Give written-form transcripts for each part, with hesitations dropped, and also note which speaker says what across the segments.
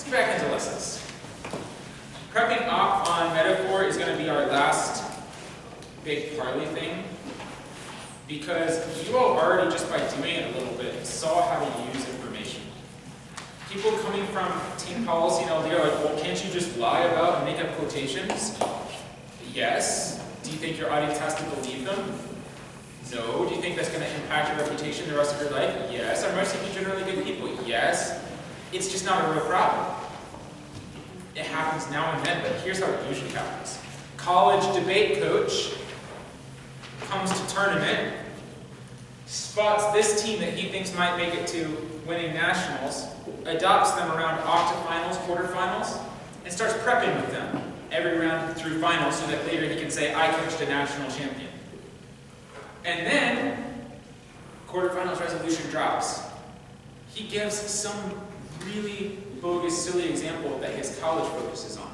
Speaker 1: Let's get back into lessons. Prepping up on metaphor is going to be our last big Parley thing, because you all already, just by doing it a little bit, saw how to use information. People coming from team policy and LD are like, well, can't you just lie about and make up quotations? Yes. Do you think your audience has to believe them? No. Do you think that's going to impact your reputation the rest of your life? Yes. Are most of you generally good people? Yes. It's just not a real problem. It happens now and then, but here's how it usually happens. College debate coach comes to tournament, spots this team that he thinks might make it to winning nationals, adopts them around octafinals, quarterfinals, and starts prepping with them every round through finals so that later he can say, I coached a national champion. And then, quarterfinals resolution drops. He gives some really bogus, silly example that his college focuses on,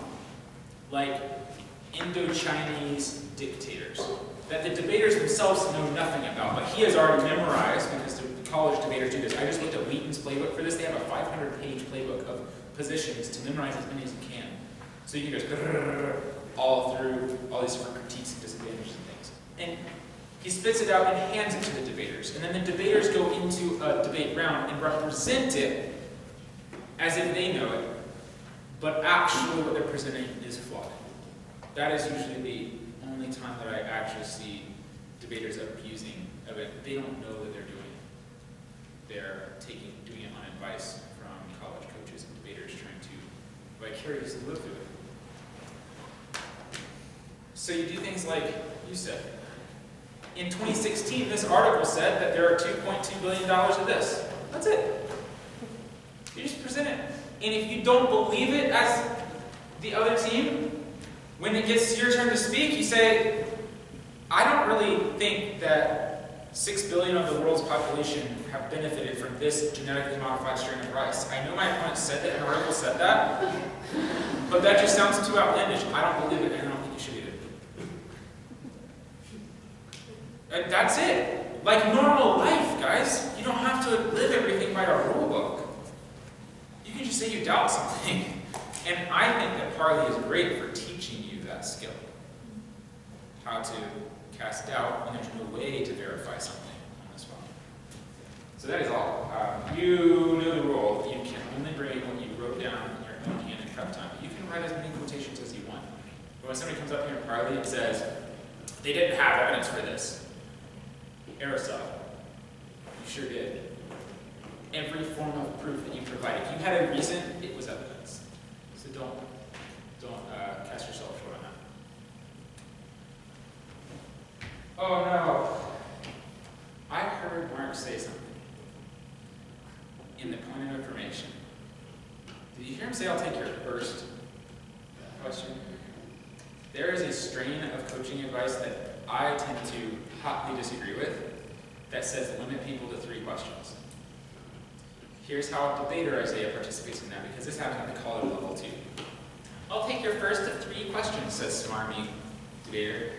Speaker 1: like Indo-Chinese dictators, that the debaters themselves know nothing about, but he has already memorized, because the college debaters do this. I just looked at Wheaton's playbook for this. They have a 500-page playbook of positions to memorize as many as you can. So you can just all through all these different critiques and disadvantages and things. And he spits it out and hands it to the debaters. And then the debaters go into a debate round and represent it as if they know it, but actually what they're presenting is flawed. That is usually the only time that I actually see debaters abusing of it. They don't know that they're doing it. They're doing it on advice from college coaches and debaters trying to vicariously live through it. So you do things like you said. In 2016, this article said that there are $2.2 billion of this. That's it. You just present it. And if you don't believe it as the other team, when it gets your turn to speak, you say, I don't really think that 6 billion of the world's population have benefited from this genetically modified strain of rice. I know my opponent said that, and an article said that, but that just sounds too outlandish. I don't believe it, and I don't think you should either. And that's it. Like normal life, guys. You don't have to live everything by a rule book. You can just say you doubt something. And I think that Parley is great for teaching you that skill. How to cast doubt when there's no way to verify something on the spot. So that is all. You know the rule. You can only grade what you wrote down in your own hand in prep time. You can write as many quotations as you want. But when somebody comes up here in Parley and says, they didn't have evidence for this, Aristotle, you sure did. Every form of proof that you provide. If you had a reason, it was evidence. So don't cast yourself short on that. Oh no. I heard Mark say something in the point of information. Did you hear him say, I'll take your first question? There is a strain of coaching advice that I tend to hotly disagree with that says limit people to 3 questions. Here's how debater Isaiah participates in that, because this happens at the college level too. I'll take your first of 3 questions, says smarmy debater.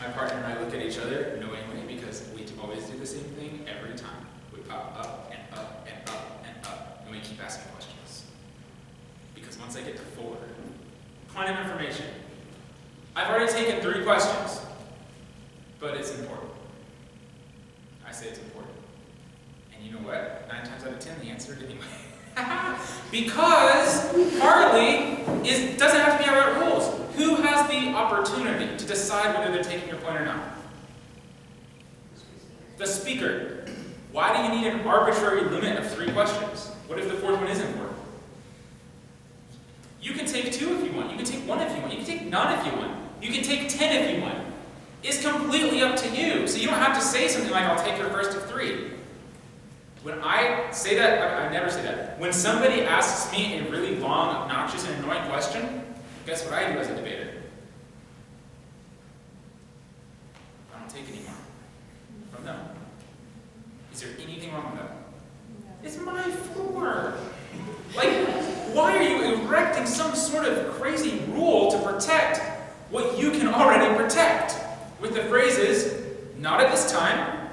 Speaker 1: My partner and I look at each other knowingly, because we always do the same thing every time. We pop up and up and up and up, and we keep asking questions. Because once I get to 4, point of information. I've already taken 3 questions, but it's important. I say it's important. And you know what? 9 times out of 10, the answer is anyway. Because Parley doesn't have to be about rules. Who has the opportunity to decide whether they're taking your point or not? The speaker. Why do you need an arbitrary limit of 3 questions? What if the 4th one is important? You can take 2 if you want. You can take 1 if you want. You can take none if you want. You can take 10 if you want. It's completely up to you. So you don't have to say something like, I'll take your first of 3. When I say that, I never say that. When somebody asks me a really long, obnoxious, and annoying question, guess what I do as a debater? I don't take any more from them. Is there anything wrong with that? No. It's my floor. Like, why are you erecting some sort of crazy rule to protect what you can already protect? With the phrases, not at this time,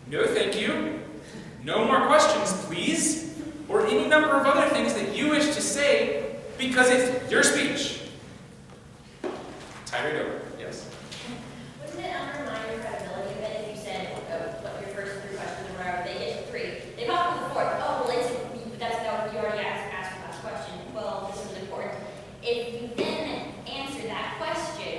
Speaker 1: no thank you, no more questions, please. or any number of other things that you wish to say because it's your speech. Tide it over. Yes?
Speaker 2: Wouldn't it undermine your credibility a bit if you said, what your first 3 questions or whatever, they get to 3. They pop up with the 4th. Oh, well, that's no, you already asked the last question. Well, this is important. If you then answer that question,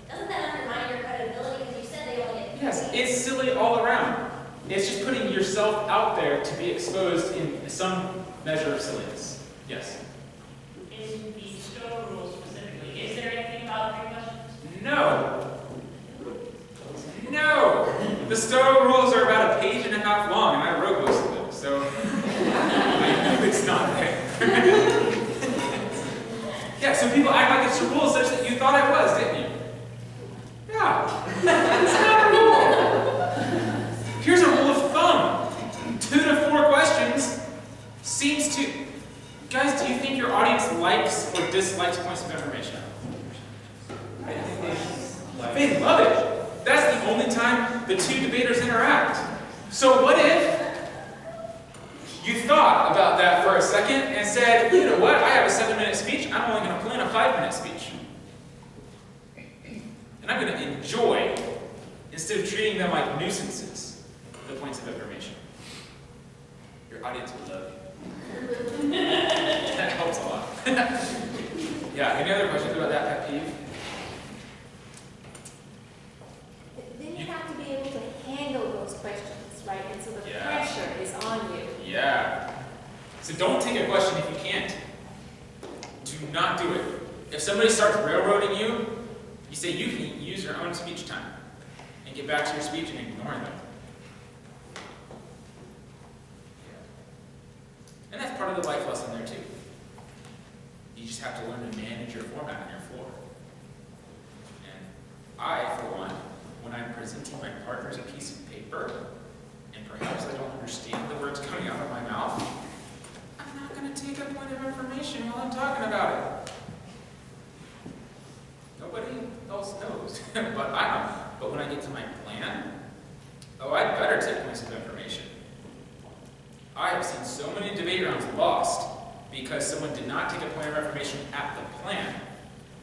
Speaker 2: doesn't that undermine your credibility because you said they only get 3?
Speaker 1: Yes, it's silly all around. It's just putting yourself out there to be exposed in some measure of silliness. Yes?
Speaker 3: In the Stowe rule specifically, is there anything about 3 questions?
Speaker 1: No. No. The Stowe rules are about 1.5 pages long, and I wrote most of them, so I know it's not there. Yeah, so people act like it's a rule such that you thought I was, didn't you? Yeah. It's not a rule. Here's a rule of thumb. 2 to 4 questions seems to... Guys, do you think your audience likes or dislikes points of information? They love it. That's the only time the 2 debaters interact. So what if you thought about that for a second and said, you know what, I have a 7-minute speech, I'm only going to plan a 5-minute speech. And I'm going to enjoy, instead of treating them like nuisances, the points of information. Your audience will love you. That helps a lot. Yeah, any other questions about that pet peeve?
Speaker 4: Then you have to be able to handle those questions, right? And so the pressure is on you.
Speaker 1: Yeah. So don't take a question if you can't. Do not do it. If somebody starts railroading you, you say you can use your own speech time and get back to your speech and ignore them. And that's part of the life lesson there too. You just have to learn to manage your format and your floor. And I, for one, when I'm presenting my partners a piece of paper, and perhaps I don't understand the words coming out of my mouth, I'm not going to take a point of information while I'm talking about it. Nobody else knows, but I know. But when I get to my plan, I'd better take points of information. I have seen so many debate rounds lost because someone did not take a point of information at the plan.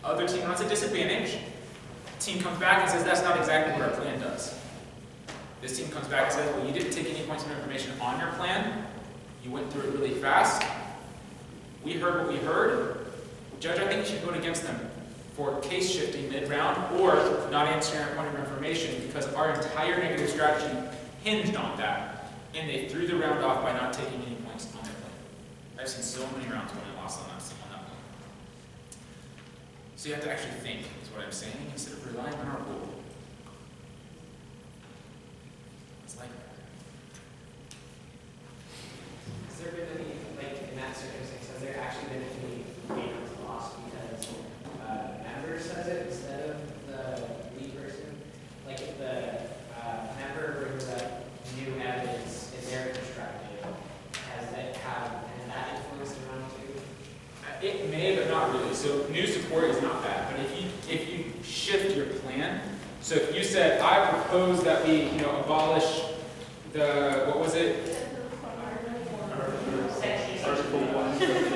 Speaker 1: Other team runs a disadvantage. Team comes back and says, that's not exactly what our plan does. This team comes back and says, well, you didn't take any points of information on your plan. You went through it really fast. We heard what we heard. Judge, I think you should vote against them for case shifting mid-round or not answering our point of information because our entire negative strategy hinged on that. And they threw the round off by not taking any points on their plan. I've seen so many rounds when I lost on that one. So you have to actually think, is what I'm saying, instead of relying on our rule. It's like that.
Speaker 5: Has there been any, like in that circumstance, has there actually been any games lost because member says it instead of the lead person? Like if the member brings up new evidence in their perspective, has that influenced the round too?
Speaker 1: It may, but not really. So new support is not bad. But if you shift your plan, so if you said, I propose that we, abolish the, what was it?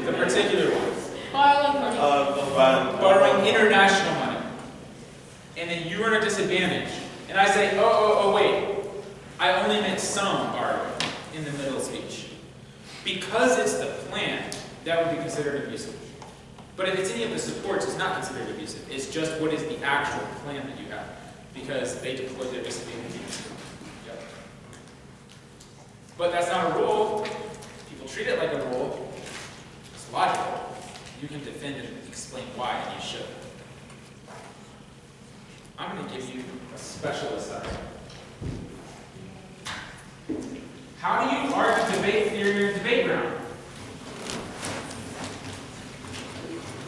Speaker 1: The particular ones. Borrowing international money. And then you are at a disadvantage. And I say, oh, wait. I only meant some borrowing in the middle speech. Because it's the plan, that would be considered abusive. But if it's any of the supports, it's not considered abusive. It's just what is the actual plan that you have. Because they deployed their disadvantages. Yep. But that's not a rule. People treat it like a rule. It's logical. You can defend and explain why, and you should. I'm going to give you a special assignment. How do you argue debate theory in a debate round?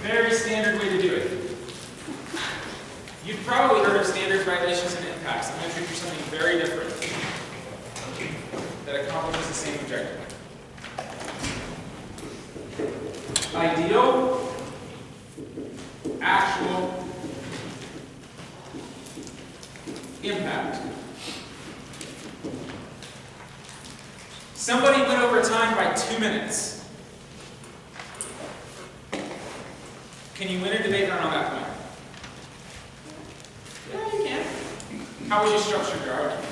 Speaker 1: Very standard way to do it. You've probably heard of standards, violations, and impacts. I'm going to treat you something very different that accomplishes the same objective. Ideal, actual, impact. Somebody went over time by 2 minutes. Can you win a debate or not on that point? Yeah, you can. How would you structure your argument?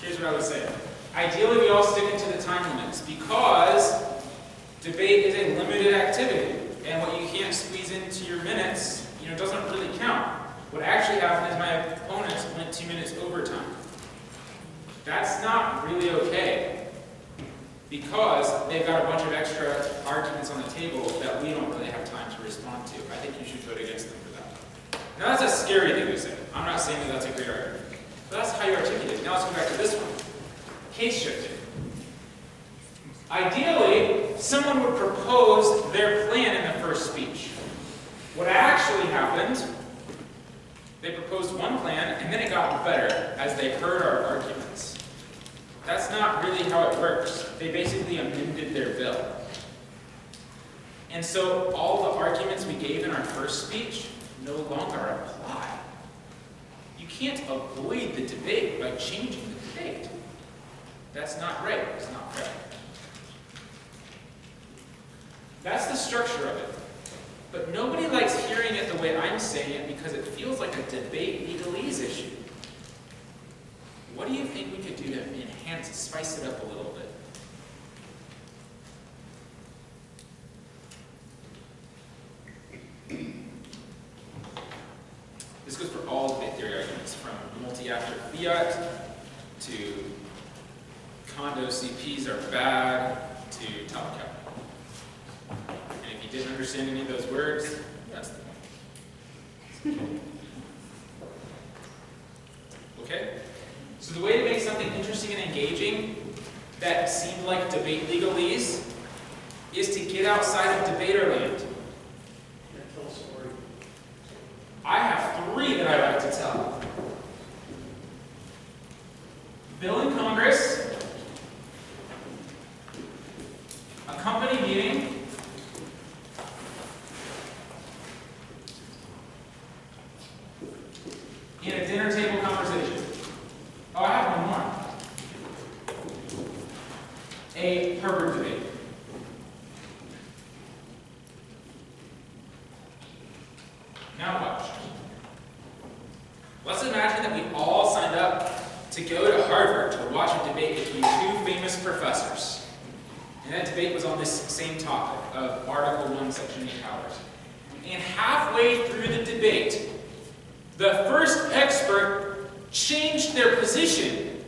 Speaker 1: Here's what I would say. Ideally, we all stick into the time limits because debate is a limited activity, and what you can't squeeze into your minutes, doesn't really count. What actually happened is my opponents went 2 minutes overtime. That's not really okay because they've got a bunch of extra arguments on the table that we don't really have time to respond to. I think you should vote against them for that. Now that's a scary thing to say. I'm not saying that that's a great argument. But that's how you articulate it. Now let's go back to this one. Case shifting. Ideally, someone would propose their plan in the first speech. What actually happened, they proposed one plan and then it got better as they heard our arguments. That's not really how it works. They basically amended their bill. And so all the arguments we gave in our first speech no longer apply. You can't avoid the debate by changing the debate. That's not right. It's not fair. That's the structure of it. But nobody likes hearing it the way I'm saying it because it feels like a debate legalese issue. What do you think we could do to enhance, spice it up a little bit? This goes for all debate theory arguments, from multi-actor fiat to condo CPs are bad to top cap. And if you didn't understand any of those words, that's the point. Okay? So the way to make something interesting and engaging that seemed like debate legalese is to get outside of debaterland. I have 3 that I like to tell. Bill in Congress, a company meeting, and a dinner table conversation. Oh, I have one more. A Harvard debate. Now watch. Let's imagine that we all signed up to go to Harvard to watch a debate between 2 famous professors. And that debate was on this same topic of Article 1, Section 8 powers. And halfway through the debate, the first expert changed their position.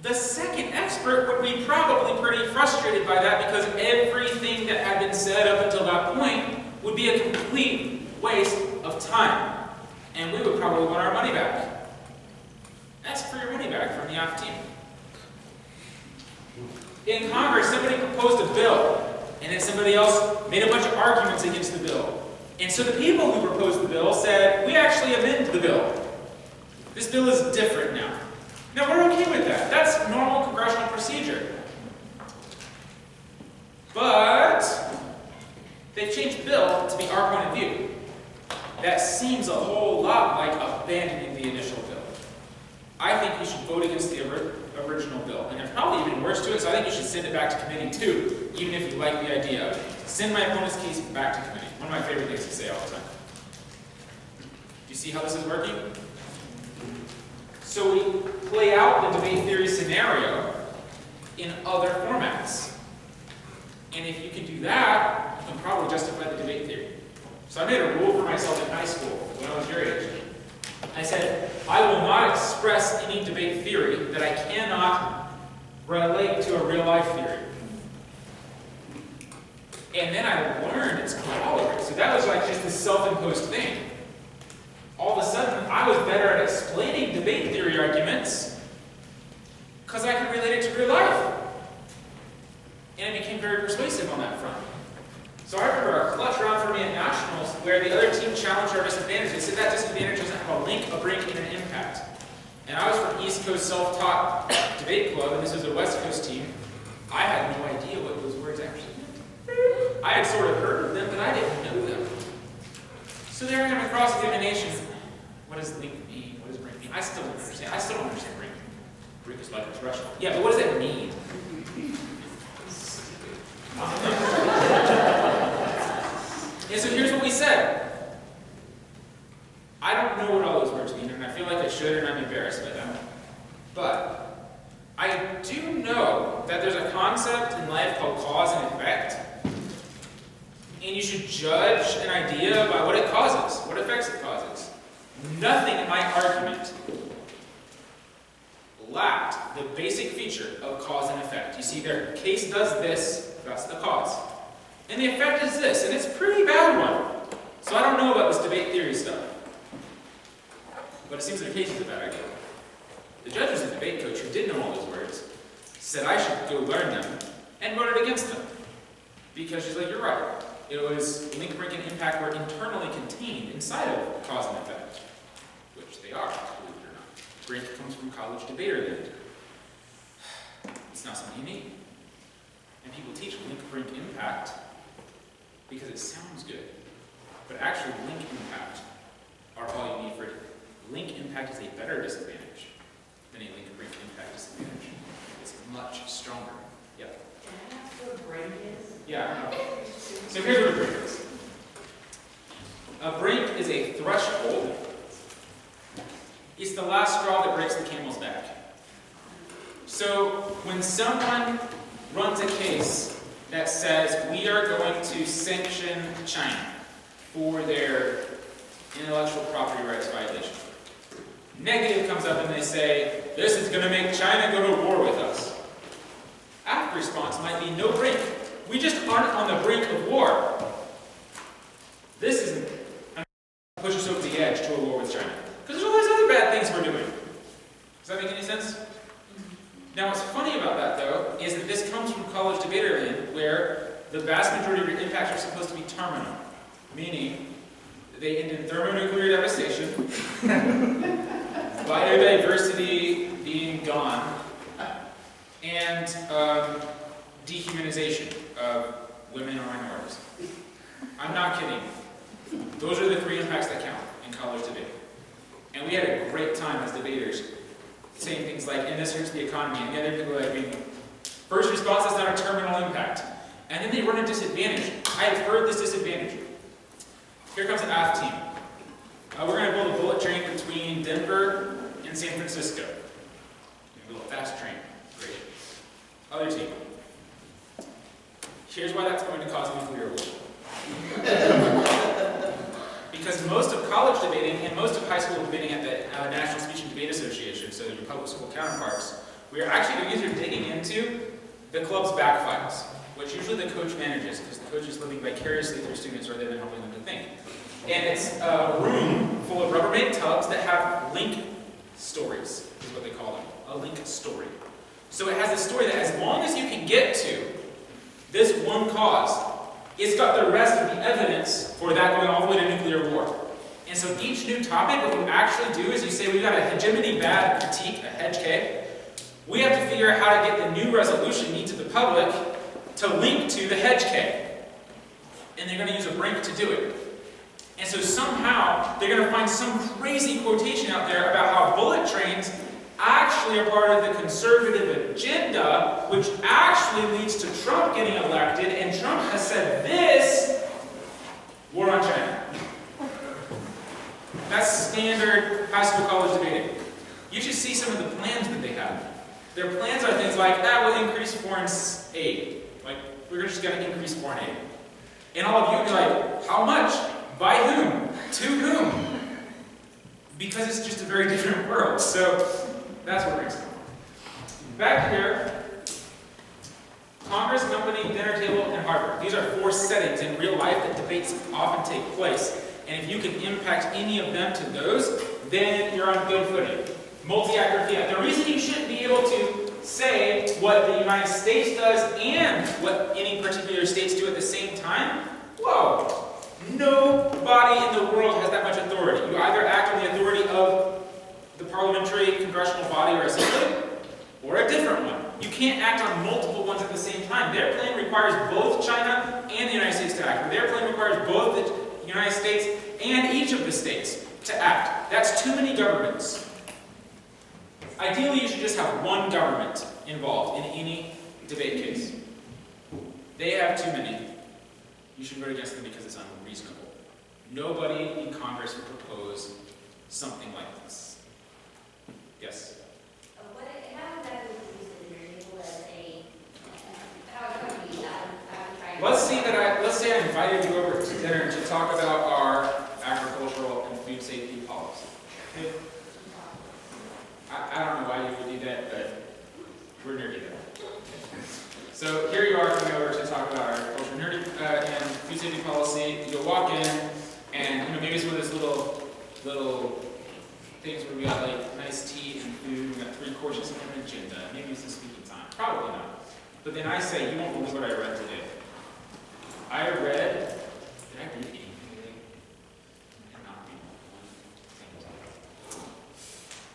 Speaker 1: The second expert would be probably pretty frustrated by that because everything that had been said up until that point would be a complete waste of time. And we would probably want our money back. Ask for your money back from the off team. In Congress, somebody proposed a bill, and then somebody else made a bunch of arguments against the bill. And so the people who proposed the bill said, we actually amend the bill. This bill is different now. Now, we're okay with that. That's normal congressional procedure. But they've changed the bill to be our point of view. That seems a whole lot like abandoning the initial bill. I think you should vote against the original bill. And there's probably even worse to it, so I think you should send it back to committee too, even if you like the idea of it. Send my opponent's case back to committee. One of my favorite things to say all the time. Do you see how this is working? So we play out the debate theory scenario in other formats. And if you can do that, you can probably justify the debate theory. So I made a rule for myself in high school when I was your age. I said, I will not express any debate theory that I cannot relate to a real life theory. And then I learned its corollary. So that was like just a self-imposed thing. All of a sudden, I was better at explaining debate theory arguments because I could relate it to real life. And it became very persuasive on that front. So I remember a clutch round for me at Nationals where the other team challenged our disadvantage. They said that disadvantage doesn't have a link, a break, and an impact. And I was from East Coast Self-Taught Debate Club, and this was a West Coast team. I had no idea what those words actually meant. I had sort of heard of them, but I didn't know them. So there I am across examination. What does link mean? What does break mean? I still don't understand. I still don't understand break. Break is like a threshold. Yeah, but what does that mean? said, I don't know what all those words mean, and I feel like I should, and I'm embarrassed by them. But I do know that there's a concept in life called cause and effect, and you should judge an idea by what it causes, what effects it causes. Nothing in my argument lacked the basic feature of cause and effect. You see, their case does this, that's the cause. And the effect is this, and it's a pretty bad one. So I don't know about this debate theory stuff. But it seems their case is a bad idea. The judge was a debate coach who did know all those words, said I should go learn them, and voted against them. Because she's like, you're right. It was link, brink, and impact were internally contained inside of cause and effect, which they are, believe it or not. Brink comes from college debater land. It's not something you need. And people teach link, brink, impact because it sounds good. But actually, link impact are all you need for it. Link impact is a better disadvantage than a link, brink, impact disadvantage. It's much stronger. Yeah.
Speaker 3: Can I ask what a break is?
Speaker 1: Yeah. So here's what a brink is. A brink is a threshold. It's the last straw that breaks the camel's back. So when someone runs a case that says we are going to sanction China for their intellectual property rights violation, negative comes up and they say, this is going to make China go to war with us. Apt response might be, no brink. We just aren't on the brink of war. This isn't going to push us over the edge to a war with China. Because there's all these other bad things we're doing. Does that make any sense? Now what's funny about that, though, is that this comes from college debater land, where the vast majority of your impacts are supposed to be terminal. Meaning, they end in thermonuclear devastation, biodiversity being gone, and dehumanization of women or minorities. I'm not kidding. Those are the three impacts that count in college debate. And we had a great time as debaters saying things like, and this hurts the economy, and the other people like being, first response is not a terminal impact. And then they run a disadvantage. I have heard this disadvantage. Here comes an AF team. We're going to build a bullet train between Denver and San Francisco. We're going to build a fast train. Great. Other team. Here's why that's going to cause nuclear war. Because most of college debating and most of high school debating at the National Speech and Debate Association, so your public school counterparts, we are actually going to digging into the club's back files, which usually the coach manages, because the coach is living vicariously through students rather than helping them to think. And it's a room full of Rubbermaid tubs that have link stories, is what they call them, a link story. So it has a story that as long as you can get to this one cause, it's got the rest of the evidence for that going all the way to nuclear war. And so each new topic, what you actually do is you say, we've got a hegemony bad critique, a hedge K. We have to figure out how to get the new resolution neat to the public to link to the hedge K. And they're going to use a brink to do it. And so somehow, they're going to find some crazy quotation out there about how bullet trains actually are part of the conservative agenda, which actually leads to Trump getting elected, and Trump has said this, war on China. That's standard high school college debating. You should see some of the plans that they have. Their plans are things like, we'll increase foreign aid. Like, we're just going to increase foreign aid. And all of you would be like, how much? By whom? To whom? Because it's just a very different world. So, that's where it's going. Back here, Congress, company, dinner table, and Harvard. These are 4 settings in real life that debates often take place. And if you can impact any of them to those, then you're on good footing. Multi-actor fiat. The reason you shouldn't be able to say what the United States does and what any particular states do at the same time, whoa, nobody in the world has that much authority. You either act on the authority of the parliamentary congressional body or assembly, or a different one. You can't act on multiple ones at the same time. Their plan requires both China and the United States to act. Their plan requires both the United States and each of the states to act. That's too many governments. Ideally, you should just have one government involved in any debate case. They have too many. You should vote against them because it's unreasonable. Nobody in Congress would propose something like this. Yes?
Speaker 2: How exactly would you use the dinner table as a, how would you use that?
Speaker 1: Let's say I invited you over to dinner to talk about our agricultural and food safety policy. Okay? I don't know why you would do that, but we're nerdy though. So here you are coming over to talk about our agriculture and food safety policy. You'll walk in, and maybe it's one of those little things where we got like nice tea and food, we got 3 courses and an agenda. Maybe it's the speaking time. Probably not. But then I say, you won't believe what I read today. Did I read anything?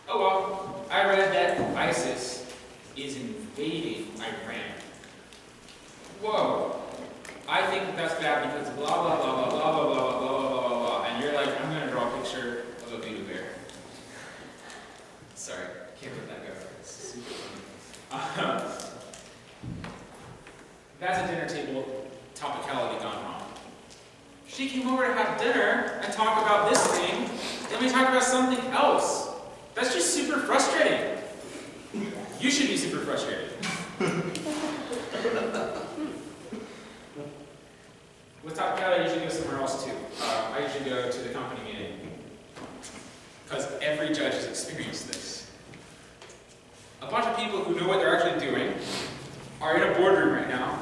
Speaker 1: Oh well, I read that ISIS is invading Iran. Whoa. I think that's bad because blah, blah, blah, blah, blah, blah, blah, blah, blah, blah, blah, blah. And you're like, I'm going to draw a picture of a Buddha bear. Sorry, can't let that go. It's super funny. That's a dinner table topicality gone wrong. She came over to have dinner and talk about this thing, then we talk about something else. That's just super frustrating. You should be super frustrated. With topicality, I usually go somewhere else too. I usually go to the company meeting. Because every judge has experienced this. A bunch of people who know what they're actually doing are in a boardroom right now,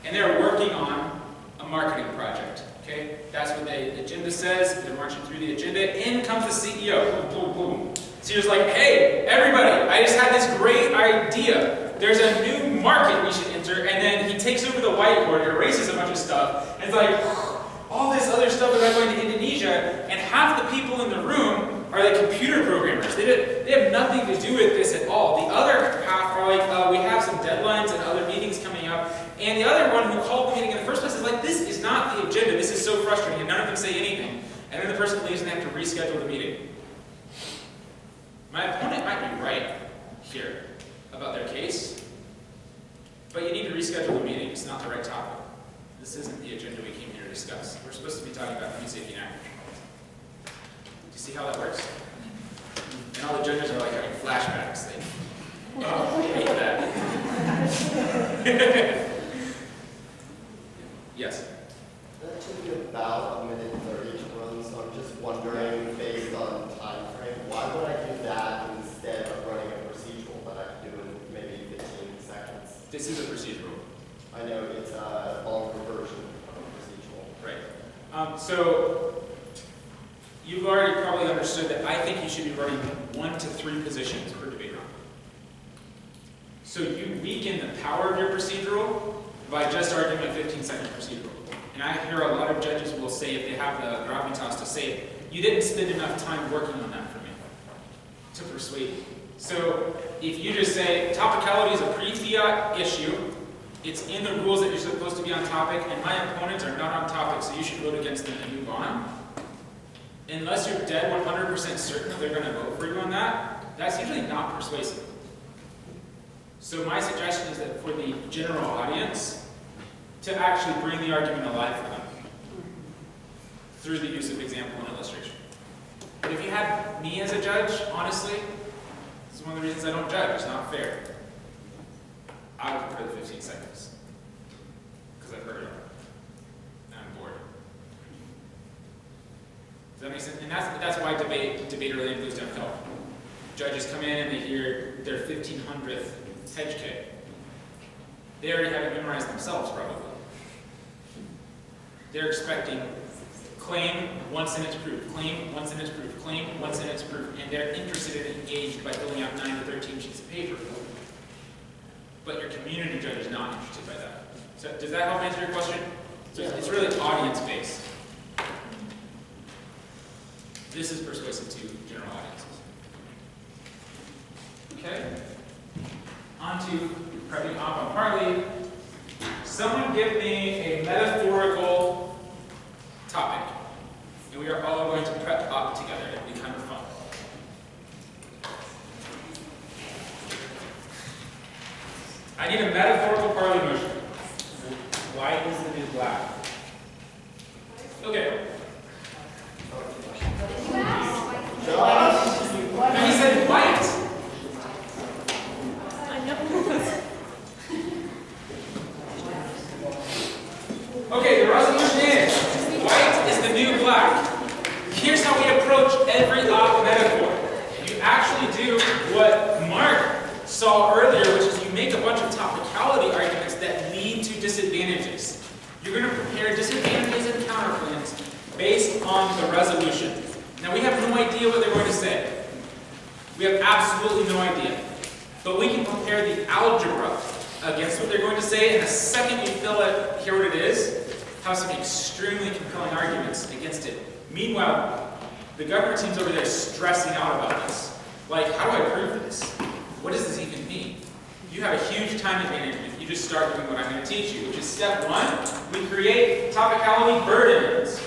Speaker 1: and they're working on a marketing project. Okay? That's what the agenda says. They're marching through the agenda. In comes the CEO. Boom, boom, boom. So you're just like, hey, everybody, I just had this great idea. There's a new market we should enter, and then he takes over the whiteboard, erases a bunch of stuff, and it's like, all this other stuff that I'm going to Indonesia, and half the people in the room are like computer programmers. They have nothing to do with this at all. The other half are like, we have some deadlines and other meetings coming up, and the other one who called the meeting in the first place is like, this is not the agenda, this is so frustrating, and none of them say anything. And then the person leaves and they have to reschedule the meeting. My opponent might be right here about their case, but you need to reschedule the meeting. It's not the right topic. This isn't the agenda we came here to discuss. We're supposed to be talking about food safety and agriculture. Do you see how that works? And all the judges are like having flashbacks. They hate that. Yes?
Speaker 6: That should be about 1:30 to run, so I'm just wondering, based on time frame, why would I do that instead of running a procedural that I could do in maybe 15 seconds?
Speaker 1: This is a procedural.
Speaker 6: I know it's a longer version of a procedural.
Speaker 1: Right. So you've already probably understood that I think you should be running 1 to 3 positions per debate round. So you weaken the power of your procedural by just arguing a 15-second procedural. And I hear a lot of judges will say, if they have the gravitas to say, you didn't spend enough time working on that for me to persuade me. So if you just say, topicality is a pre-fiat issue, it's in the rules that you're supposed to be on topic, and my opponents are not on topic, so you should vote against them and move on. Unless you're dead 100% certain that they're going to vote for you on that, that's usually not persuasive. So my suggestion is that for the general audience, to actually bring the argument alive for them through the use of example and illustration. But if you had me as a judge, honestly, this is one of the reasons I don't judge. It's not fair. I would prefer the 15 seconds. Because I've heard it. And I'm bored. Does that make sense? And that's why debater land goes downhill. Judges come in and they hear their 1500th hedge kit. They already have it memorized themselves, probably. They're expecting claim, 1 sentence proof, claim, 1 sentence proof, claim, 1 sentence proof, and they're interested and engaged by filling out 9 to 13 sheets of paper. But your community judge is not interested by that. So does that help answer your question? So it's really audience-based. This is persuasive to general audiences. Okay? On to prepping up on Harley. Someone give me a metaphorical topic, and we are all going to prep up together. It'll be kind of fun. I need a metaphorical Harley motion. White is the new black. Okay. actually do what Mark saw earlier, which is you make a bunch of topicality arguments that lead to disadvantages. You're going to prepare disadvantages and counterplans based on the resolution. Now, we have no idea what they're going to say. We have absolutely no idea. But we can compare the algebra against what they're going to say, and the second we hear what it is, have some extremely compelling arguments against it. Meanwhile, the government team's over there stressing out about this. Like, how do I prove this? What does this even mean? You have a huge time advantage if you just start doing what I'm going to teach you, which is step one, we create topicality burdens.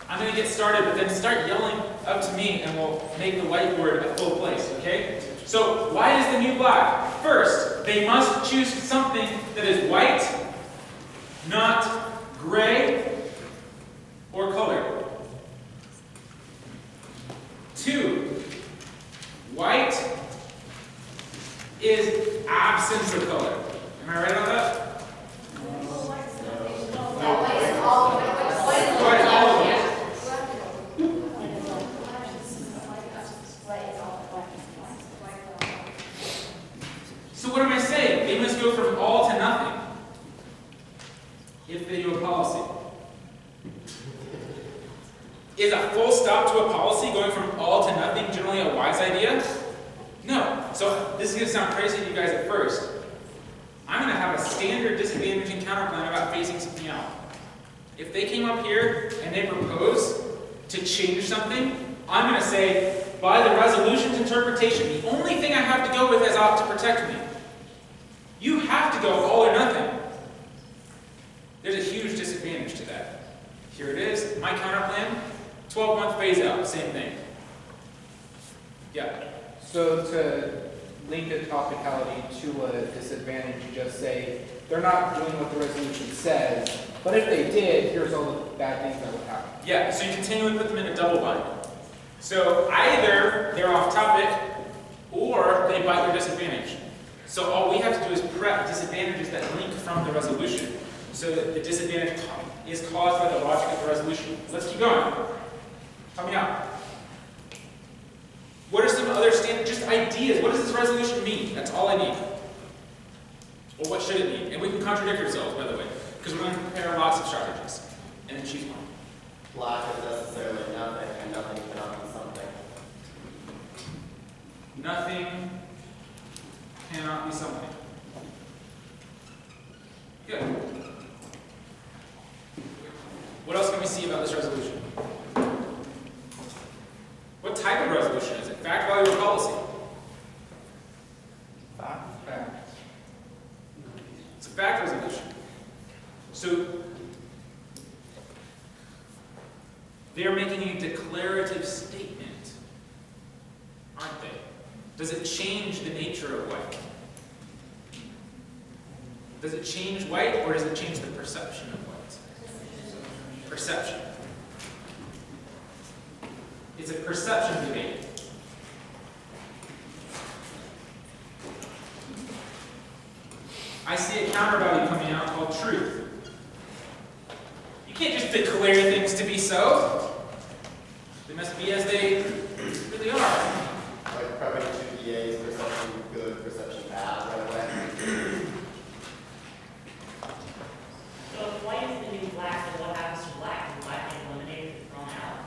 Speaker 1: I'm going to get started, but then start yelling up to me and we'll make the whiteboard a full place, okay? So, white is the new black. First, they must choose something that is white, not gray or colored. 2, white is absence of color. Am I right on that? No. White is all of them. So what am I saying? They must go from all to nothing if they do a policy. Is a full stop to a policy going from all to nothing generally a wise idea? No. So this is going to sound crazy to you guys at first. I'm going to have a standard disadvantage and counterplan about phasing something out. If they came up here and they propose to change something, I'm going to say, by the resolution's interpretation, the only thing I have to go with is out to protect me. You have to go all or nothing. There's a huge disadvantage to that. Here it is, my counterplan, 12-month phase out, same thing. Yeah.
Speaker 7: So to link a topicality to a disadvantage, you just say, they're not doing what the resolution says, but if they did, here's all the bad things that would happen.
Speaker 1: Yeah, so you continually put them in a double bind. So either they're off topic, or they bite your disadvantage. So all we have to do is prep disadvantages that link from the resolution, so that the disadvantage is caused by the logic of the resolution. Let's keep going. Help me out. What are some other just ideas? What does this resolution mean? That's all I need. Or what should it mean? And we can contradict ourselves, by the way, because we're going to compare lots of strategies, and then choose one.
Speaker 6: Black is necessarily nothing, and nothing cannot be something.
Speaker 1: Nothing cannot be something. Good. What else can we see about this resolution? What type of resolution is it? Fact, value, or policy?
Speaker 7: Fact.
Speaker 1: It's a fact resolution. So, they're making a declarative statement, aren't they? Does it change the nature of white? Does it change white, or does it change the perception of white? Perception. It's a perception debate. I see a counter value coming out called truth. You can't just declare things to be so. They must be as they really are.
Speaker 6: Like prepping 2 EAs, perception good, perception bad, right away.
Speaker 3: So if white is the new black, then what happens to black? Is black get eliminated and thrown out?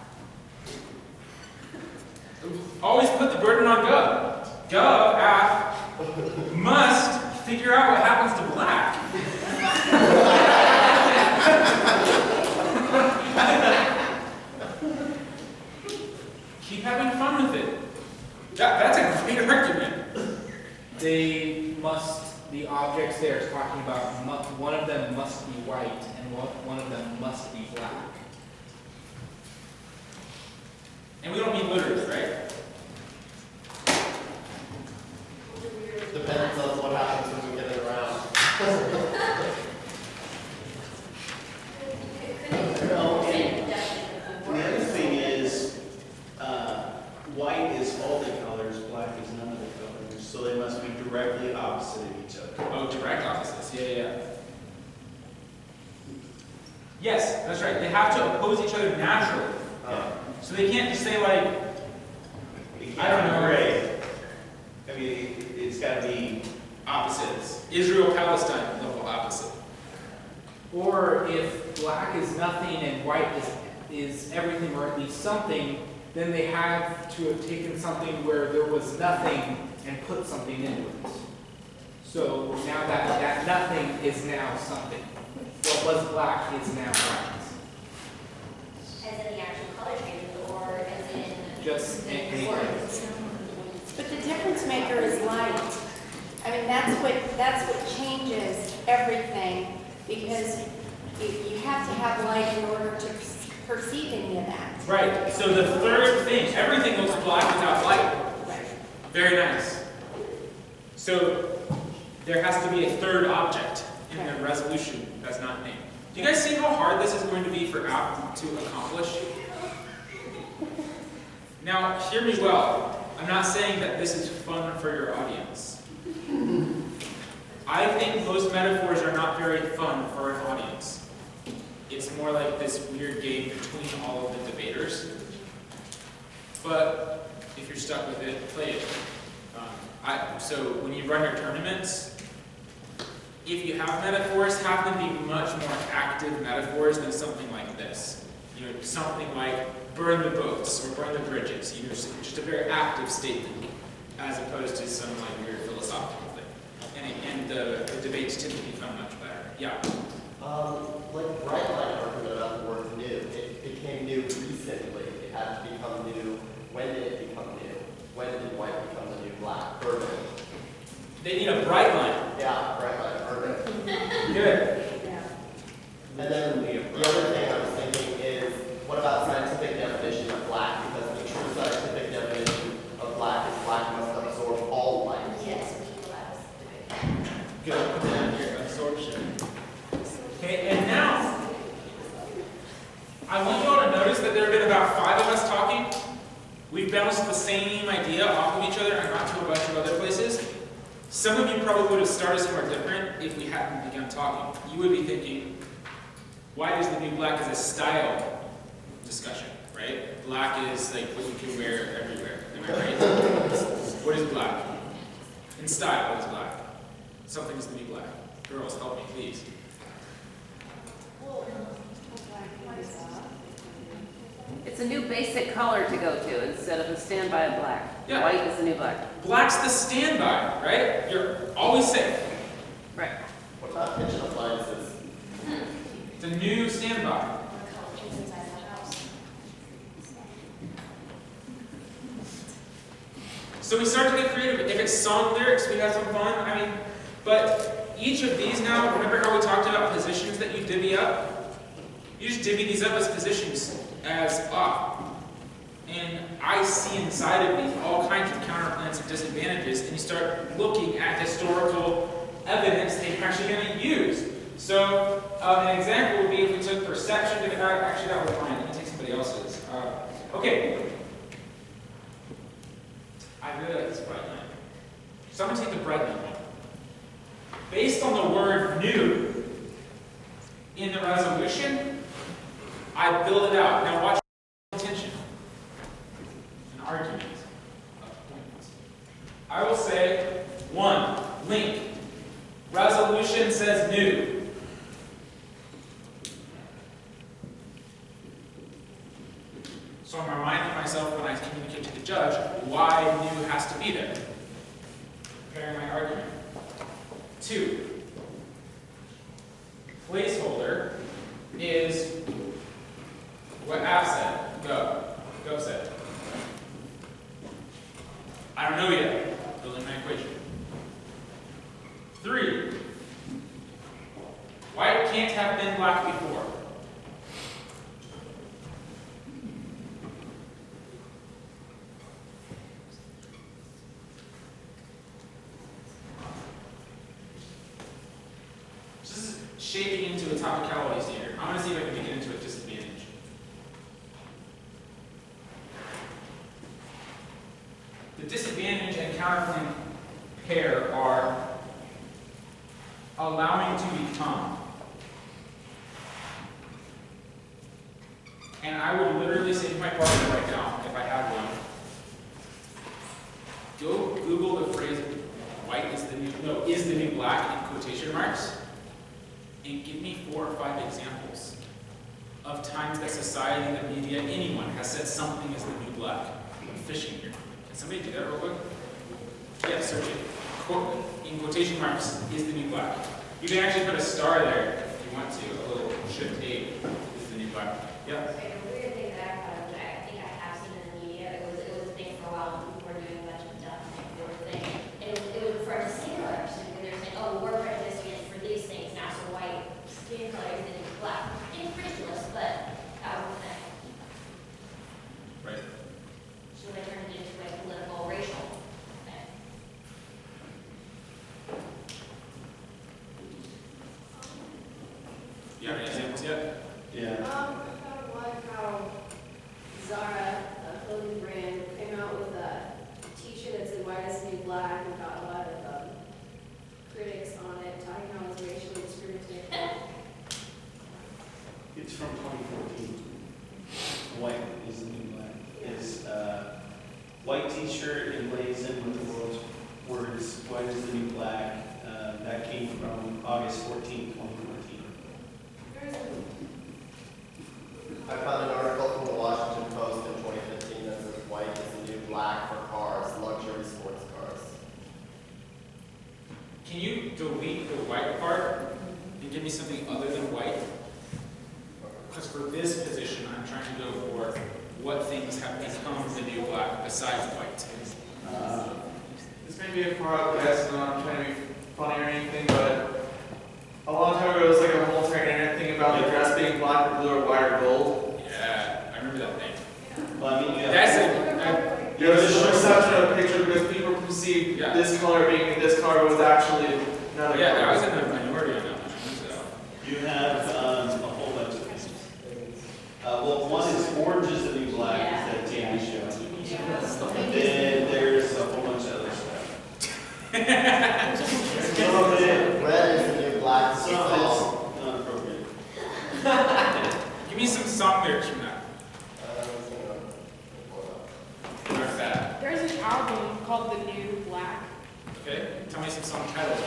Speaker 1: Always put the burden on Gov. Gov must figure out what happens to black. Keep having fun with it. That's a great argument.
Speaker 7: They must, the objects there is talking about, one of them must be white and one of them must be black.
Speaker 1: And we don't mean literally, right?
Speaker 6: Depends on what happens when we get it around.
Speaker 8: Well, and the other thing is, white is all the colors, black is none of the colors, so they must be directly opposite of each other.
Speaker 1: Oh, direct opposites. Yeah. Yes, that's right. They have to oppose each other naturally. So they can't just say like,
Speaker 8: You
Speaker 1: I don't know.
Speaker 8: Gray. I mean, it's gotta be,
Speaker 1: Opposites. Israel-Palestine, level opposite.
Speaker 7: Or if black is nothing and white is everything or at least something, then they have to have taken something where there was nothing and put something into it. So now that nothing is now something. What was black is now white.
Speaker 2: As in the actual color changes, or as in?
Speaker 7: Just anything.
Speaker 2: words?
Speaker 4: But the difference maker is light. I mean, that's what changes everything, because you have to have light in order to perceive any of that.
Speaker 1: Right, so the third thing, everything looks black without light.
Speaker 4: Right.
Speaker 1: Very nice. So there has to be a third object in the resolution that's not named. Do you guys see how hard this is going to be for app to accomplish? Now, hear me well. I'm not saying that this is fun for your audience. I think most metaphors are not very fun for an audience. It's more like this weird game between all of the debaters. But if you're stuck with it, play it. So when you run your tournaments, if you have metaphors, have them be much more active metaphors than something like this. You know, something like burn the boats or burn the bridges. You know, just a very active statement, as opposed to some like weird philosophical thing. And the debates tend to become much better. Yeah.
Speaker 6: Like bright line argument about the word new. It became new recently. It had to become new. When did it become new? When did white become the new black? Urban.
Speaker 1: They need a bright line.
Speaker 6: Yeah, bright line, urban.
Speaker 1: Good.
Speaker 4: Yeah.
Speaker 6: And then the other thing I was thinking is, what about scientific definition of black? Because the true scientific definition of black is black must absorb all light.
Speaker 2: Yes.
Speaker 1: Good. Put that in here. Absorption. Okay, and now I want you all to notice that there have been about 5 of us talking. We've bounced the same idea off of each other and got to a bunch of other places. Some of you probably would have started somewhere different if we hadn't begun talking. You would be thinking, why is the new black as a style discussion, right? Black is like what you can wear everywhere. Am I right? What is black? In style, what is black? Something is the new black. Girls, help me, please.
Speaker 9: It's a new basic color to go to instead of a standby of black.
Speaker 1: Yeah.
Speaker 9: White is the new black.
Speaker 1: Black's the standby, right? You're always safe.
Speaker 9: Right.
Speaker 6: What about kitchen appliances?
Speaker 1: It's a new standby. So we start to get creative. If it's song lyrics, we have some fun. I mean, but each of these now, remember how we talked about positions that you divvy up? You just divvy these up as positions, as up. And I see inside of these all kinds of counterplans and disadvantages, and you start looking at historical evidence that you're actually going to use. So an example would be if we took perception to actually that was mine. Let me take somebody else's. Okay. I really like this bright line. So I'm going to take the bright line one. Based on the word new in the resolution, I build it out. Now watch attention. An argument of points. I will say 1, link. Resolution says new. So I'm reminding myself when I communicate to the judge why new has to be there. Preparing my argument. 2, placeholder is what Av said. Go said. I don't know yet. Building my equation. 3, white can't have been black before. This is shaping into a topicality standard. I want to see if I can make it into a disadvantage. The disadvantage and counterpoint pair are allowing to become. And I would literally say to my partner right now, if I had one, go Google the phrase white is the new black in quotation marks, and give me 4 or 5 examples of times that society, the media, anyone has said something is the new black. I'm fishing here. Can somebody do that real quick? Yeah, search it. Quote, in quotation marks, is the new black. You can actually put a star there if you want to, a little shift A is the new black. Yeah?
Speaker 2: Okay, the weird thing that I thought of, which I think I have seen in the media, it was a thing for a while, when people were doing a bunch of stuff, they were saying, and it was referring to skin colors, and they were saying, oh, we're prejudiced against for these things, now so white skin color is the new black. It's ridiculous, but that was the thing.
Speaker 1: Right.
Speaker 2: So they turned it into a political, racial thing.
Speaker 1: You have any examples yet?
Speaker 8: Yeah.
Speaker 10: I kind of like how Zara, a clothing brand, came out with a t-shirt that said white is the new black and got a lot of critics on it, talking how it's racially discriminatory.
Speaker 8: It's from 2014. White is the new black. It's white t-shirt emblazoned with the words, white is the new black. That came from August 14, 2014.
Speaker 6: I found an article from the Washington Post in 2015 that says white is the new black for cars, luxury sports cars.
Speaker 1: Can you delete the white part and give me something other than white? Because for this position, I'm trying to go for what things have become the new black besides white.
Speaker 11: This may be a far out guess, and I'm trying to be funny or anything, but a long time ago, it was like a whole entire internet thing about the dress being black or blue or white or gold.
Speaker 1: Yeah, I remember that thing.
Speaker 8: Well, I mean, you have
Speaker 1: That's
Speaker 11: There was a perception of a picture because people perceived
Speaker 1: Yeah.
Speaker 11: this color being this color was actually another
Speaker 1: Yeah,
Speaker 11: color.
Speaker 1: I was in the minority on that one. So.
Speaker 8: You have a whole bunch of things. Well, one is orange is the new black, is that TV show. And then there's a whole bunch of other stuff. A little bit,
Speaker 6: Red is the new black
Speaker 8: some
Speaker 6: song.
Speaker 8: is not appropriate.
Speaker 1: Give me some song lyrics from that. Where's that?
Speaker 10: There's an album called The New Black.
Speaker 1: Okay, tell me some song titles.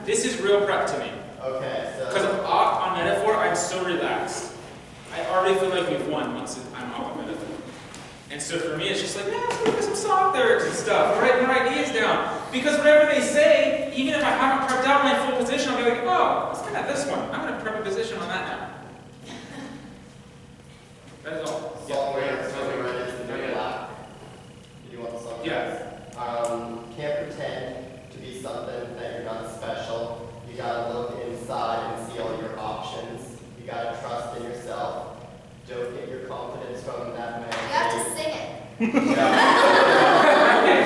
Speaker 1: This is real prep to me.
Speaker 6: Okay,
Speaker 1: Because
Speaker 6: so
Speaker 1: off on metaphor, I'm so relaxed. I already feel like we've won once I'm off on metaphor. And so for me, it's just like, yeah, let's look at some song lyrics and stuff. I'm writing my ideas down. Because whatever they say, even if I haven't prepped out my full position, I'll be like, oh, let's get at this one. I'm going to prep a position on that now. That is all.
Speaker 6: song lyrics for red is the new black. Did you want the song
Speaker 1: Yeah.
Speaker 6: lyrics? Can't pretend to be something that you're not special. You gotta look inside and see all your options. You gotta trust in yourself. Don't get your confidence from that man.
Speaker 2: You have to sing it.
Speaker 1: Okay,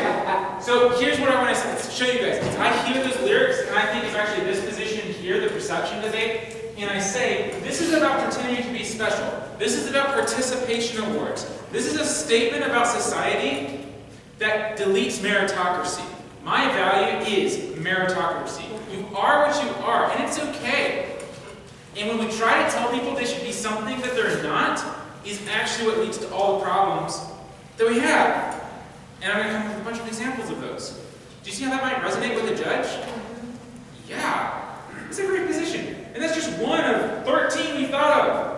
Speaker 1: so here's what I want to show you guys. I hear those lyrics, and I think it's actually this position here, the perception debate, and I say, this is about pretending to be special. This is about participation awards. This is a statement about society that deletes meritocracy. My value is meritocracy. You are what you are, and it's okay. And when we try to tell people they should be something that they're not, is actually what leads to all the problems that we have. And I'm going to come up with a bunch of examples of those. Do you see how that might resonate with a judge? Yeah, it's a great position. And that's just one of 13 we thought of.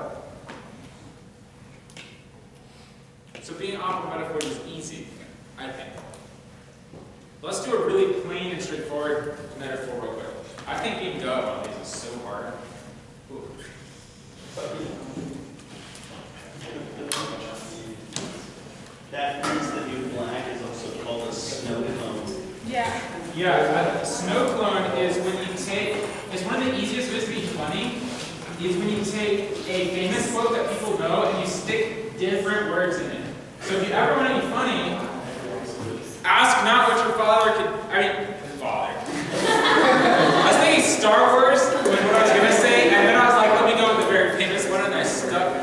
Speaker 1: So being off of metaphor is easy, I think. Let's do a really plain and straightforward metaphor real quick. I think being go on these is so hard. Ooh.
Speaker 8: That is the new black is also called a snow cone.
Speaker 10: Yeah.
Speaker 1: Yeah, a snow clone is when you take, it's one of the easiest ways to be funny, is when you take a famous quote that people know and you stick different words in it. So if you ever want to be funny, ask not what your father father. I was thinking Star Wars, was what I was going to say, and then I was like, let me go with the very famous one, and I stuck.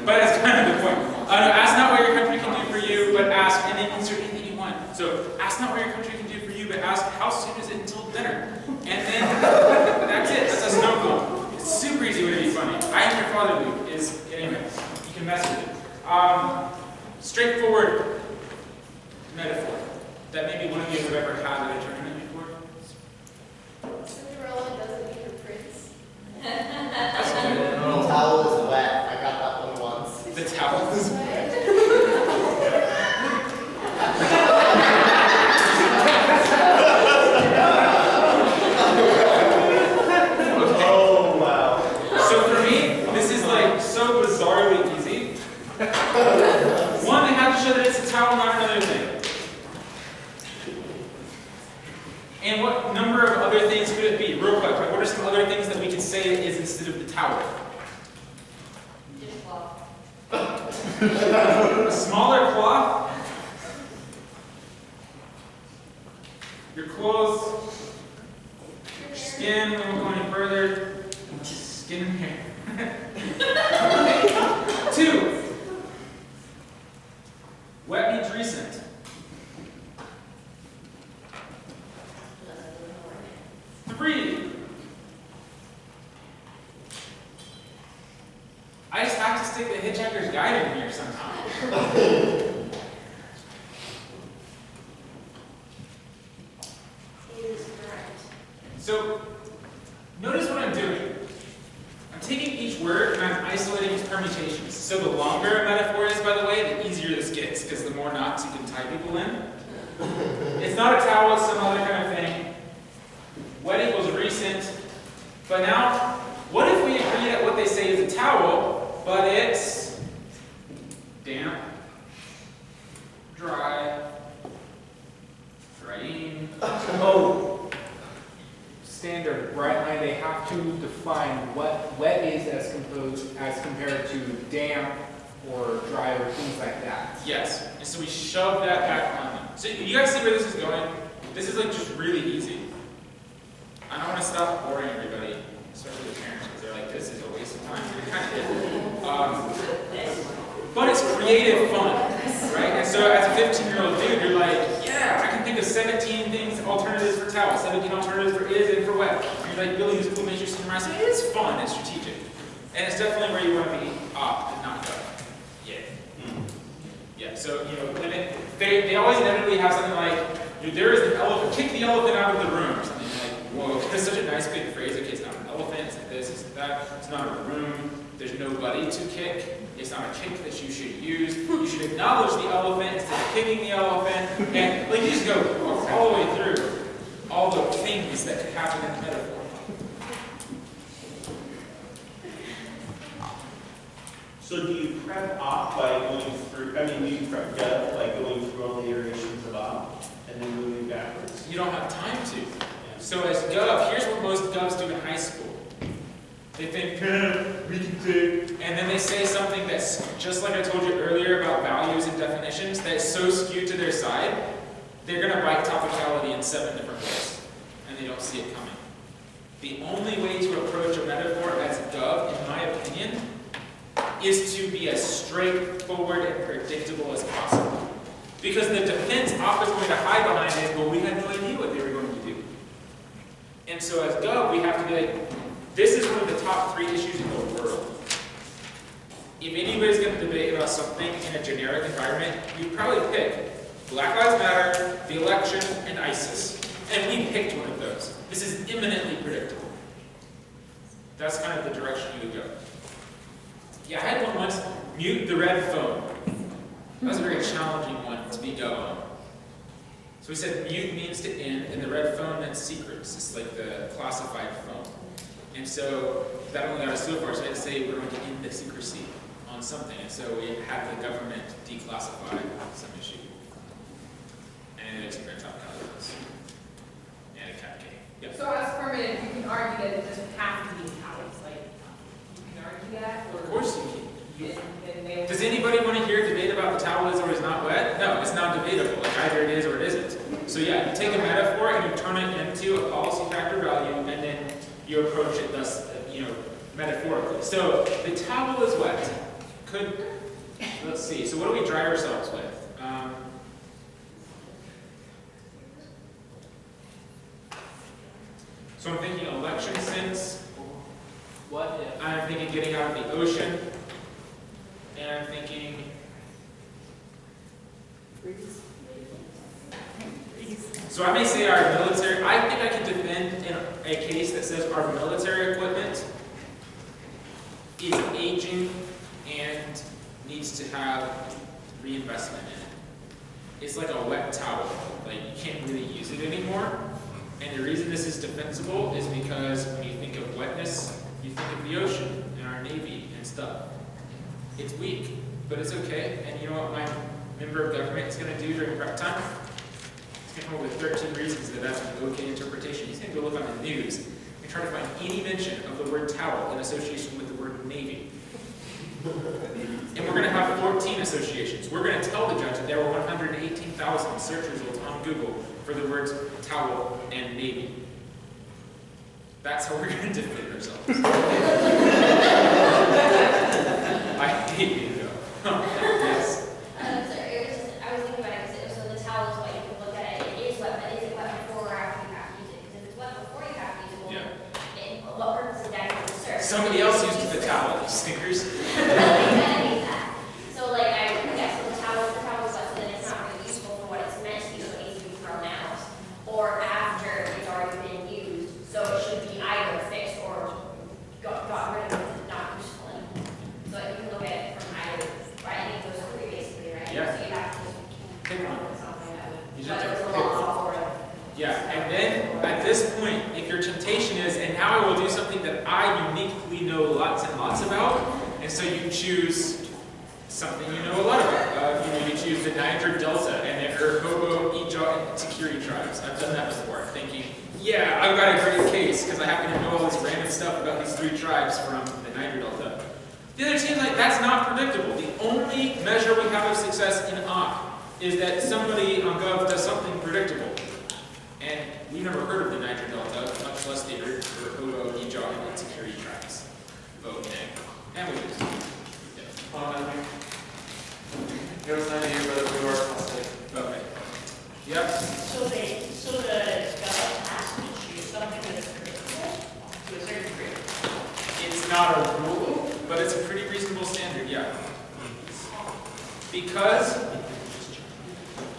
Speaker 1: But that's kind of the point. Ask not what your country can do for you, but ask, and then insert anything you want. So ask not what your country can do for you, but ask how soon is it until dinner? And then that's it. That's a snow cone. It's a super easy way to be funny. I am your father, Luke. Anyway, you can mess with it. straightforward metaphor that maybe one of you have ever had at a tournament before.
Speaker 10: Cinderella doesn't need her prince.
Speaker 1: That's good.
Speaker 6: The towel is wet. I got that one once.
Speaker 1: The towel is wet.
Speaker 8: Oh, wow.
Speaker 1: So for me, this is like so bizarrely easy. One, I have to show that it's a towel, not another thing. And what number of other things could it be? Real quick, like, what are some other things that we could say it is instead of the towel?
Speaker 2: Dishcloth.
Speaker 1: A smaller cloth? Your clothes? Your skin, we won't go any further. Skin and hair. 2. Wet means recent. 3. I just have to stick the Hitchhiker's Guide in here somehow.
Speaker 2: Is correct.
Speaker 1: So, notice what I'm doing. I'm taking each word and I'm isolating its permutations. So the longer a metaphor is, by the way, the easier this gets, because the more knots you can tie people in. It's not a towel, it's some other kind of thing. Wet equals recent. But now, what if we agree that what they say is a towel, but it's damp, dry, drying.
Speaker 7: Oh, standard bright line. They have to define what wet is as compared to damp or dry or things like that.
Speaker 1: Yes, and so we shove that back on them. So you guys see where this is going? This is like just really easy. I don't want to stop boring everybody, especially the parents, because they're like, this is a waste of time. And it kind of is. But it's creative fun, right? And so as a 15-year-old dude, you're like, yeah, I can think of 17 things, alternatives for towel, 17 alternatives for is and for wet. And you're like building this cool matrix in your mind. So it is fun, it's strategic. And it's definitely where you want to be up and not go. Yeah. Yeah, so, you know, they always inevitably have something like, dude, there is an elephant, kick the elephant out of the room, or something. You're like, whoa, that's such a nice big phrase. Okay, it's not an elephant, it's this, it's that, it's not a room, there's nobody to kick, it's not a kick that you should use. You should acknowledge the elephant instead of kicking the elephant. And like you just go all the way through all the things that could happen in the metaphor.
Speaker 8: So do you prep op by going through, do you prep gov by going through all the iterations of op and then moving backwards?
Speaker 1: You don't have time to. So as gov, here's what most govs do in high school. They think, we can take, and then they say something that's just like I told you earlier about values and definitions, that's so skewed to their side, they're going to bite topicality in 7 different ways, and they don't see it coming. The only way to approach a metaphor as gov, in my opinion, is to be as straightforward and predictable as possible. Because the defense op is going to hide behind it, well, we had no idea what they were going to do. And so as gov, we have to be like, this is one of the top 3 issues in the world. If anybody's going to debate about something in a generic environment, we'd probably pick Black Lives Matter, the election, and ISIS. And we picked one of those. This is imminently predictable. That's kind of the direction you would go. Yeah, I had one once, mute the red phone. That was a very challenging one to be go on. So we said mute means to end, and the red phone meant secrets. It's like the classified phone. And so that only got us so far, so we had to say we're going to end the secrecy on something. And so we had the government declassify some issue. And it's very top colors. And a cat cake. Yep.
Speaker 12: So as permanent, you can argue that it doesn't have to be towels, like, you can argue that, or?
Speaker 1: Of course you can.
Speaker 12: And they-
Speaker 1: Does anybody want to hear a debate about the towel is or is not wet? No, it's not debatable. Like either it is or it isn't. So yeah, you take a metaphor and you turn it into a policy factor value, and then you approach it thus, metaphorically. So the towel is wet. Let's see. So what do we dry ourselves with? So I'm thinking election sins.
Speaker 7: What if?
Speaker 1: I'm thinking getting out of the ocean. And I'm thinking So I may say our military, I think I can defend in a case that says our military equipment is aging and needs to have reinvestment in it. It's like a wet towel, like you can't really use it anymore. And the reason this is defensible is because when you think of wetness, you think of the ocean and our Navy and stuff. It's weak, but it's okay. And you know what my member of government is going to do during prep time? He's going to come up with 13 reasons that that's an okay interpretation. He's going to go look on the news and try to find any mention of the word towel in association with the word Navy. And we're going to have 14 associations. We're going to tell the judge that there were 118,000 search results on Google for the words towel and Navy. That's how we're going to defend ourselves. I hate you, though. Yes.
Speaker 2: Sorry, it was just, I was thinking about it, because so the towel is what you can look at it, it is wet, but is it wet before or after you have to use it? Because if it's wet before you have to use it, well, what purpose is that going to serve?
Speaker 1: Somebody else used the towel, you stinkers.
Speaker 2: So like, so the towel is wet, so then it's not really useful for what it's meant to be, so it needs to be thrown out. Or after it's already been used, so it should be either fixed or got rid of it, not useful anymore. So you can look at it from either, right, I think those three basically, right?
Speaker 1: Yeah.
Speaker 2: So you have to
Speaker 1: Pick one.
Speaker 2: something that would,
Speaker 1: You just
Speaker 2: whether
Speaker 1: have
Speaker 2: it's
Speaker 1: to
Speaker 2: a
Speaker 1: pick
Speaker 2: law or a.
Speaker 1: Yeah, and then at this point, if your temptation is, and now I will do something that I uniquely know lots and lots about, and so you choose something you know a lot about. You choose the Niger Delta and the Urhobo, Ijaw, and Tikiri tribes. I've done that before, thinking, yeah, I've got a great case because I happen to know all this random stuff about these 3 tribes from the Niger Delta. The other team's like, that's not predictable. The only measure we have of success in OC is that somebody on Gov does something predictable. And we've never heard of the Niger Delta, much less the Urhobo, Ijaw, and Tikiri tribes. Vote nay. And we lose.
Speaker 11: Give us an idea whether we are plastic.
Speaker 1: Okay. Yep.
Speaker 3: So the government has to choose something that's predictable to a certain degree.
Speaker 1: It's not a rule, but it's a pretty reasonable standard, yeah. Because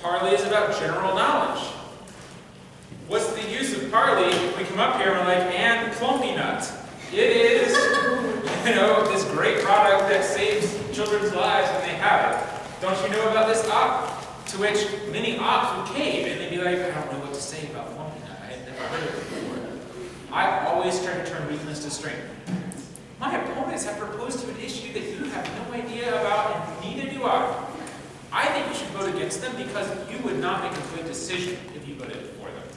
Speaker 1: Parley is about general knowledge. What's the use of Parley if we come up here and we're like, and clumpy nut? It is, this great product that saves children's lives when they have it. Don't you know about this op? To which many ops would cave and they'd be like, I don't know what to say about clumpy nut. I had never heard of it before. I always try to turn weakness to strength. My opponents have proposed to an issue that you have no idea about, and neither do I. I think you should vote against them because you would not make a good decision if you voted for them.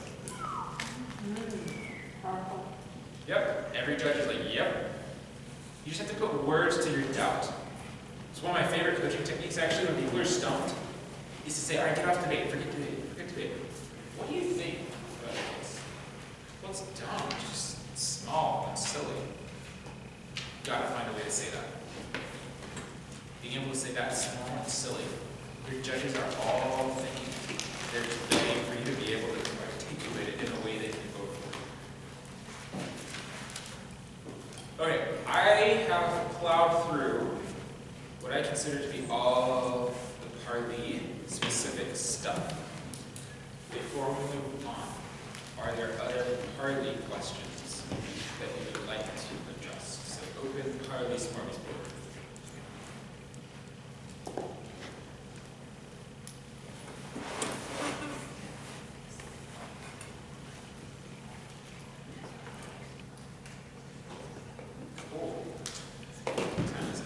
Speaker 1: Yep, every judge is like, yep. You just have to put words to your doubt. It's one of my favorite coaching techniques, actually, when people are stumped, is to say, all right, get off debate, forget debate. What do you think about this? Well, it's dumb, it's just small and silly. You gotta find a way to say that. Being able to say that small and silly. Your judges are all thinking they're waiting for you to be able to articulate it in a way they can vote for. Okay, I have plowed through what I consider to be all the Parley specific stuff. Before we move on, are there other Parley questions that you would like to adjust? So open Parley smorgasbord. Cool. What time is it?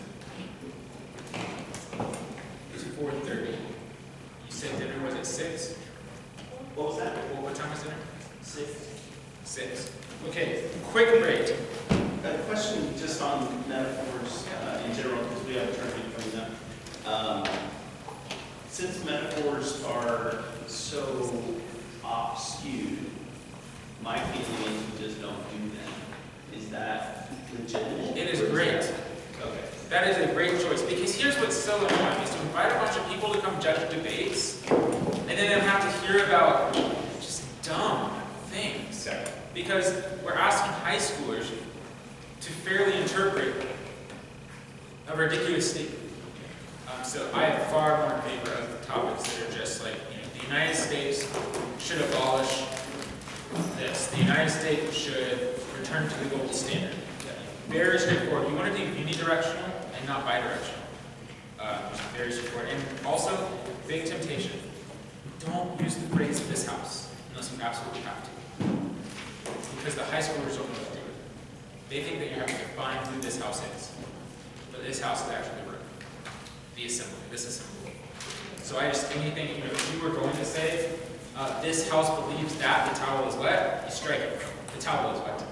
Speaker 1: It's 4:30. You said dinner was at 6?
Speaker 8: What was that?
Speaker 1: What time is dinner?
Speaker 8: 6.
Speaker 1: 6. Okay, quick break.
Speaker 8: A question just on metaphors in general, because we have a tournament coming up. Since metaphors are so off-skewed, my feeling is we just don't do them. Is that legitimate?
Speaker 1: It is great.
Speaker 8: Okay.
Speaker 1: That is a great choice, because here's what's so annoying, is to invite a bunch of people to come judge debates, and then they'll have to hear about just dumb things. Because we're asking high schoolers to fairly interpret a ridiculous statement. So I am far more in favor of topics that are just United States should abolish this. The United States should return to the gold standard. Very straightforward. You want to do unidirectional and not bidirectional. Very straightforward. And also, big temptation. Don't use the phrase "this house" unless you absolutely have to. Because the high schoolers don't know what to do with it. They think that you have to define who this house is. But this house is actually the room. The assembly, this assembly. So I just, anything, if you were going to say, this house believes that the towel is wet, you strike it. The towel is wet.